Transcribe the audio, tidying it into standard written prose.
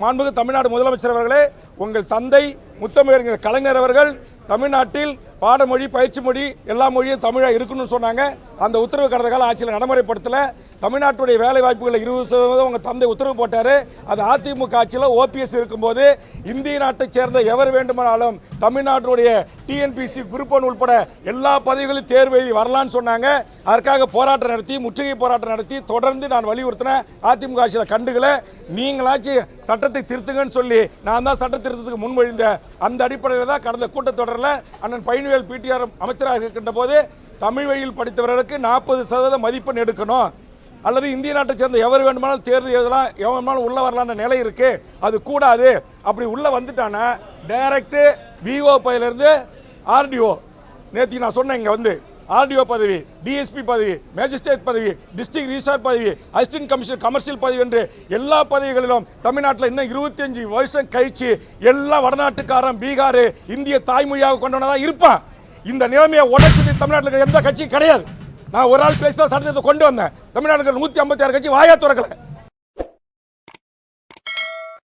மாண்புமிகு தமிழ்நாடு முதலமைச்சர் அவர்களே, உங்கள் தந்தை முத்தமிழறிஞர் கலைஞர் அவர்கள் தமிழ்நாட்டில் பாடமொழி, பயிற்சி மொழி, எல்லா மொழியும் தமிழாக இருக்கணும்னு சொன்னாங்க. அந்த உத்தரவு கடந்த கால ஆட்சியில் நடைமுறைப்படுத்தல. தமிழ்நாட்டுடைய வேலை வாய்ப்புகளை 20% உங்கள் தந்தை உத்தரவு போட்டார். அது அதிமுக ஆட்சியில் ஓபிஎஸ் இருக்கும்போது இந்திய நாட்டை சேர்ந்த எவர் வேண்டுமானாலும் தமிழ்நாட்டுடைய டிஎன்பிசி குரூப் 1 உட்பட எல்லா பதவிகளும் தேர்வு எழுதி வரலான்னு சொன்னாங்க. அதற்காக போராட்டம் நடத்தி, முற்றுகை போராட்டம் நடத்தி தொடர்ந்து நான் வலியுறுத்தினேன். அதிமுக ஆட்சியில் கண்டுகளை நீங்களாச்சும் சட்டத்தை திருத்துங்கன்னு சொல்லி நான் தான் சட்ட திருத்தத்துக்கு முன்மொழிந்தேன். அந்த அடிப்படையில் தான் கடந்த கூட்டத்தொடரில் அண்ணன் பழனிவேல் பிடிஆர் அமைச்சராக இருக்கின்ற போது தமிழ் வழியில் படித்தவர்களுக்கு 40% மதிப்பெண் எடுக்கணும், அல்லது இந்திய நாட்டை சேர்ந்த எவர் வேண்டுமானாலும் தேர்வு எழுதலாம், எவன் வேணுமானாலும் உள்ள வரலான்ற நிலை இருக்கு. அது கூடாது. அப்படி உள்ள வந்துட்டானா டைரக்ட் விஓ பதவியிலிருந்து ஆர்டிஓ, நேற்று நான் சொன்னேன், இங்கே வந்து ஆர்டிஓ பதவி, டிஎஸ்பி பதவி, மேஜிஸ்ட்ரேட் பதவி, டிஸ்ட்ரிக்ட் ரிஜிஸ்ட்ரார் பதவி, அசிஸ்டன்ட் கமிஷனர் கமர்ஷியல் பதவி என்று எல்லா பதவிகளிலும் தமிழ்நாட்டில் இன்னும் 25 வருஷம் கழிச்சு எல்லா வடநாட்டுக்காரன், பீகார் இந்திய தாய்மொழியாக கொண்டவனதான் இருப்பான். இந்த நிலைமையை உடச்சது தமிழ்நாட்டில் எந்த கட்சியும் கிடையாது. நான் ஒரு ஆள் பேசி தான் சட்டத்தை கொண்டு வந்தேன். தமிழ்நாட்டில் 156 கட்சி வாயா திறக்கல.